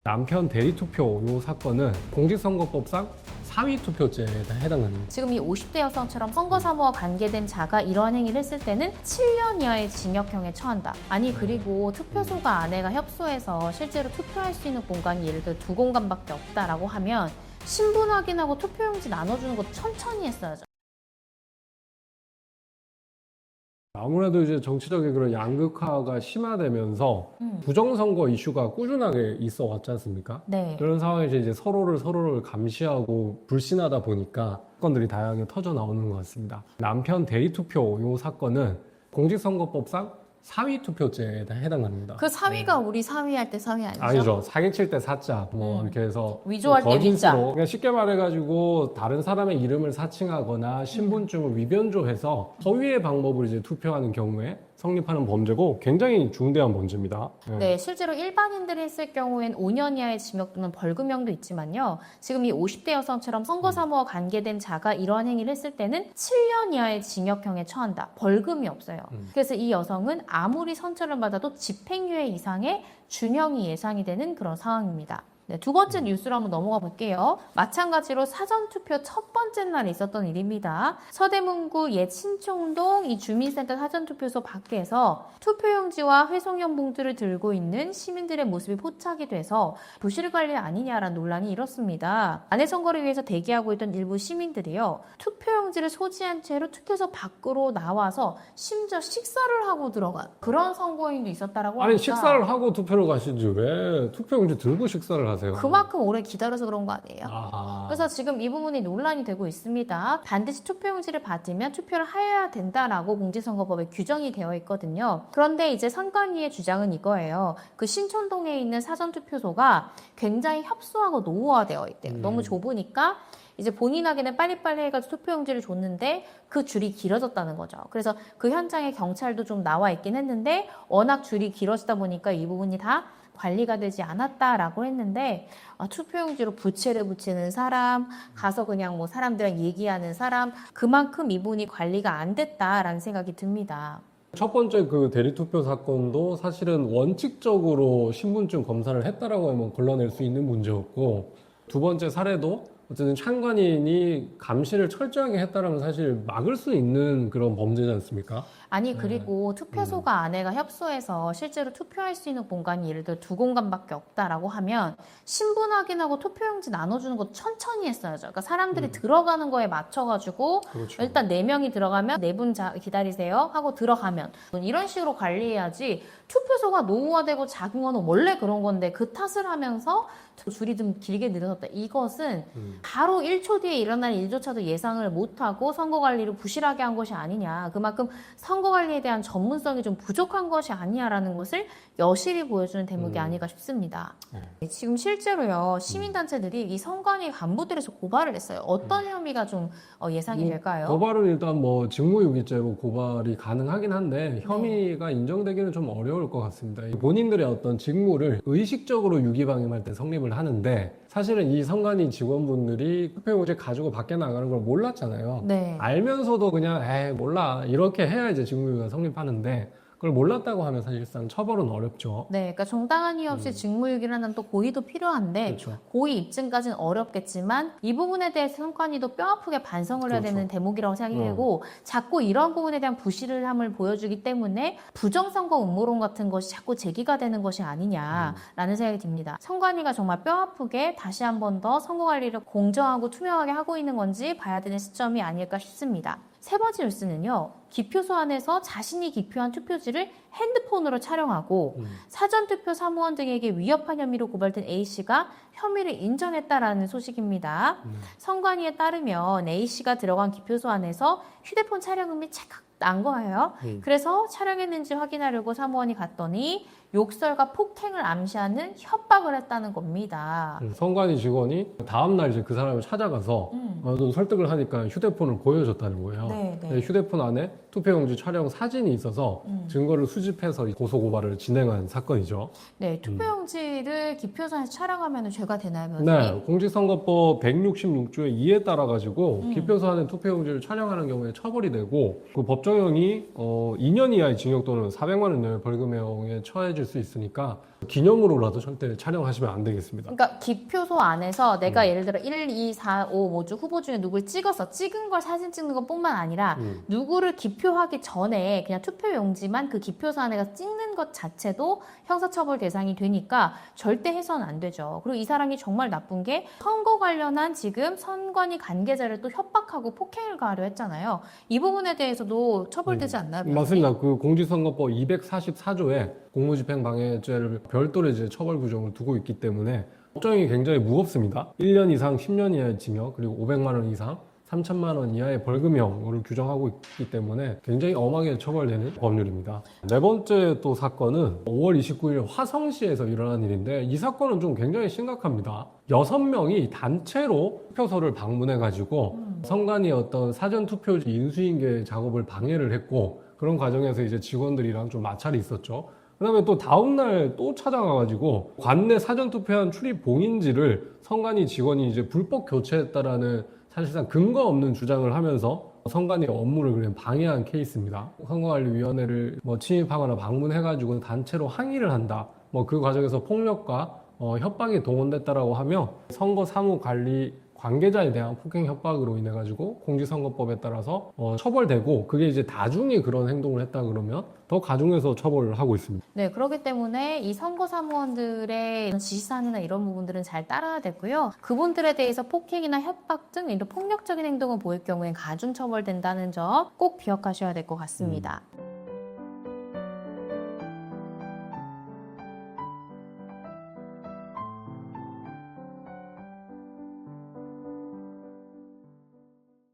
남편 대리투표 이 사건은 공직선거법상 사위투표죄에 해당합니다. 지금 이 50대 여성처럼 선거사무와 관계된 자가 이러한 행위를 했을 때는 7년 이하의 징역형에 처한다. 아니 그리고 투표소가 아내가 협소해서 실제로 투표할 수 있는 공간이 예를 들어 2공간밖에 없다라고 하면 신분 확인하고 투표용지 나눠주는 것도 천천히 했어야죠. 아무래도 이제 정치적인 그런 양극화가 심화되면서 부정선거 이슈가 꾸준하게 있어 왔지 않습니까? 네. 그런 상황에서 이제 서로를 감시하고 불신하다 보니까 사건들이 다양하게 터져 나오는 것 같습니다. 남편 대리투표 이 사건은 공직선거법상 사위투표죄에 해당합니다. 그 사위가 우리 사위할 때 사위 아니죠? 아니죠. 사기칠 때 사자 뭐 이렇게 해서 위조할 때 위자. 그러니까 쉽게 말해가지고 다른 사람의 이름을 사칭하거나 신분증을 위변조해서 허위의 방법으로 이제 투표하는 경우에 성립하는 범죄고 굉장히 중대한 범죄입니다. 네, 실제로 일반인들이 했을 경우엔 5년 이하의 징역 또는 벌금형도 있지만요. 지금 이 50대 여성처럼 선거사무와 관계된 자가 이러한 행위를 했을 때는 7년 이하의 징역형에 처한다. 벌금이 없어요. 그래서 이 여성은 아무리 선처를 받아도 집행유예 이상의 준형이 예상이 되는 그런 상황입니다. 네, 두 번째 뉴스로 한번 넘어가 볼게요. 마찬가지로 사전투표 첫 번째 날에 있었던 일입니다. 서대문구 옛 신촌동 이 주민센터 사전투표소 밖에서 투표용지와 회송용 봉투를 들고 있는 시민들의 모습이 포착이 돼서 부실 관리 아니냐라는 논란이 일었습니다. 아내 선거를 위해서 대기하고 있던 일부 시민들이요. 투표용지를 소지한 채로 투표소 밖으로 나와서 심지어 식사를 하고 들어간 그런 선거인도 있었다라고 합니다. 아니 식사를 하고 투표를 가시지 왜 투표용지 들고 식사를 하세요? 그만큼 오래 기다려서 그런 거 아니에요? 아하. 그래서 지금 이 부분이 논란이 되고 있습니다. 반드시 투표용지를 받으면 투표를 해야 된다라고 공직선거법에 규정이 되어 있거든요. 그런데 이제 선관위의 주장은 이거예요. 그 신촌동에 있는 사전투표소가 굉장히 협소하고 노후화되어 있대요. 너무 좁으니까 이제 본인에게는 빨리빨리 해가지고 투표용지를 줬는데 그 줄이 길어졌다는 거죠. 그래서 그 현장에 경찰도 좀 나와 있긴 했는데 워낙 줄이 길어지다 보니까 이 부분이 다 관리가 되지 않았다라고 했는데 투표용지로 부채를 붙이는 사람, 가서 그냥 뭐 사람들이랑 얘기하는 사람, 그만큼 이분이 관리가 안 됐다라는 생각이 듭니다. 첫 번째 그 대리투표 사건도 사실은 원칙적으로 신분증 검사를 했다라고 하면 걸러낼 수 있는 문제였고, 두 번째 사례도 어쨌든 참관인이 감시를 철저하게 했다라면 사실 막을 수 있는 그런 범죄지 않습니까? 아니 그리고 투표소가 아내가 협소해서 실제로 투표할 수 있는 공간이 예를 들어 2공간밖에 없다라고 하면 신분 확인하고 투표용지 나눠주는 것도 천천히 했어야죠. 그러니까 사람들이 들어가는 거에 맞춰가지고 그렇죠. 일단 4명이 들어가면 4분 기다리세요 하고 들어가면 이런 식으로 관리해야지. 투표소가 노후화되고 작은 거는 원래 그런 건데 그 탓을 하면서 줄이 좀 길게 늘어섰다. 이것은 바로 1초 뒤에 일어날 일조차도 예상을 못하고 선거관리를 부실하게 한 것이 아니냐. 그만큼 선거관리에 대한 전문성이 좀 부족한 것이 아니냐라는 것을 여실히 보여주는 대목이 아닐까 싶습니다. 지금 실제로요. 시민단체들이 이 선관위 간부들에서 고발을 했어요. 어떤 혐의가 좀 예상이 될까요? 고발은 일단 뭐 직무유기죄로 고발이 가능하긴 한데 혐의가 인정되기는 좀 어려울 것 같습니다. 본인들의 어떤 직무를 의식적으로 유기방임할 때 성립을 하는데 사실은 이 선관위 직원분들이 투표용지 가지고 밖에 나가는 걸 몰랐잖아요. 네. 알면서도 그냥 에이 몰라 이렇게 해야 이제 직무유기가 성립하는데 그걸 몰랐다고 하면 사실상 처벌은 어렵죠. 네, 그러니까 정당한 이유 없이 직무유기라는 또 고의도 필요한데 그렇죠. 고의 입증까지는 어렵겠지만 이 부분에 대해서 선관위도 뼈아프게 반성을 해야 그렇죠. 되는 대목이라고 생각이 되고 자꾸 이런 부분에 대한 부실함을 보여주기 때문에 부정선거 음모론 같은 것이 자꾸 제기가 되는 것이 아니냐라는 생각이 듭니다. 선관위가 정말 뼈아프게 다시 한 번 더 선거관리를 공정하고 투명하게 하고 있는 건지 봐야 되는 시점이 아닐까 싶습니다. 세 번째 뉴스는요. 기표소 안에서 자신이 기표한 투표지를 핸드폰으로 촬영하고 사전투표 사무원 등에게 위협한 혐의로 고발된 A씨가 혐의를 인정했다라는 소식입니다. 선관위에 따르면 A씨가 들어간 기표소 안에서 휴대폰 촬영음이 찰칵 난 거예요. 그래서 촬영했는지 확인하려고 사무원이 갔더니 욕설과 폭행을 암시하는 협박을 했다는 겁니다. 선관위 직원이 다음날 이제 그 사람을 찾아가서 설득을 하니까 휴대폰을 보여줬다는 거예요. 네, 네. 휴대폰 안에 투표용지 촬영 사진이 있어서 증거를 수집해서 고소고발을 진행한 사건이죠. 네, 투표용지를 기표소에서 촬영하면 죄가 되나요, 변호사님? 네, 공직선거법 166조의 2에 따라 가지고 기표소 안에 투표용지를 촬영하는 경우에 처벌이 되고 그 법정형이 2년 이하의 징역 또는 400만 원 이하의 벌금형에 처해질 수 있으니까 기념으로라도 절대 촬영하시면 안 되겠습니다. 그러니까 기표소 안에서 내가 예를 들어 1, 2, 4, 5 뭐죠 후보 중에 누굴 찍어서 찍은 걸 사진 찍는 것뿐만 아니라 누구를 기표하기 전에 그냥 투표용지만 그 기표소 안에 가서 찍는 것 자체도 형사처벌 대상이 되니까 절대 해서는 안 되죠. 그리고 이 사람이 정말 나쁜 게 선거 관련한 지금 선관위 관계자를 또 협박하고 폭행을 가하려 했잖아요. 이 부분에 대해서도 처벌되지 않나요? 변호사님? 맞습니다. 그 공직선거법 244조에 공무집행방해죄를 별도로 이제 처벌 규정을 두고 있기 때문에 법정이 굉장히 무겁습니다. 1년 이상 10년 이하의 징역 그리고 500만 원 이상 3천만 원 이하의 벌금형을 규정하고 있기 때문에 굉장히 엄하게 처벌되는 법률입니다. 네 번째 또 사건은 5월 29일 화성시에서 일어난 일인데 이 사건은 좀 굉장히 심각합니다. 6명이 단체로 투표소를 방문해가지고 선관위 어떤 사전투표지 인수인계 작업을 방해를 했고 그런 과정에서 이제 직원들이랑 좀 마찰이 있었죠. 그 다음에 또 다음날 또 찾아가가지고 관내 사전투표한 출입 봉인지를 선관위 직원이 이제 불법 교체했다라는 사실상 근거 없는 주장을 하면서 선관위 업무를 그냥 방해한 케이스입니다. 선거관리위원회를 침입하거나 방문해가지고 단체로 항의를 한다. 그 과정에서 폭력과 협박이 동원됐다라고 하며 선거 사무관리 관계자에 대한 폭행 협박으로 인해 가지고 공직선거법에 따라서 처벌되고 그게 이제 다중이 그런 행동을 했다 그러면 더 가중해서 처벌을 하고 있습니다. 네, 그렇기 때문에 이 선거사무원들의 지시사항이나 이런 부분들은 잘 따라야 되고요. 그분들에 대해서 폭행이나 협박 등 이런 폭력적인 행동을 보일 경우엔 가중 처벌된다는 점 꼭 기억하셔야 될 것 같습니다.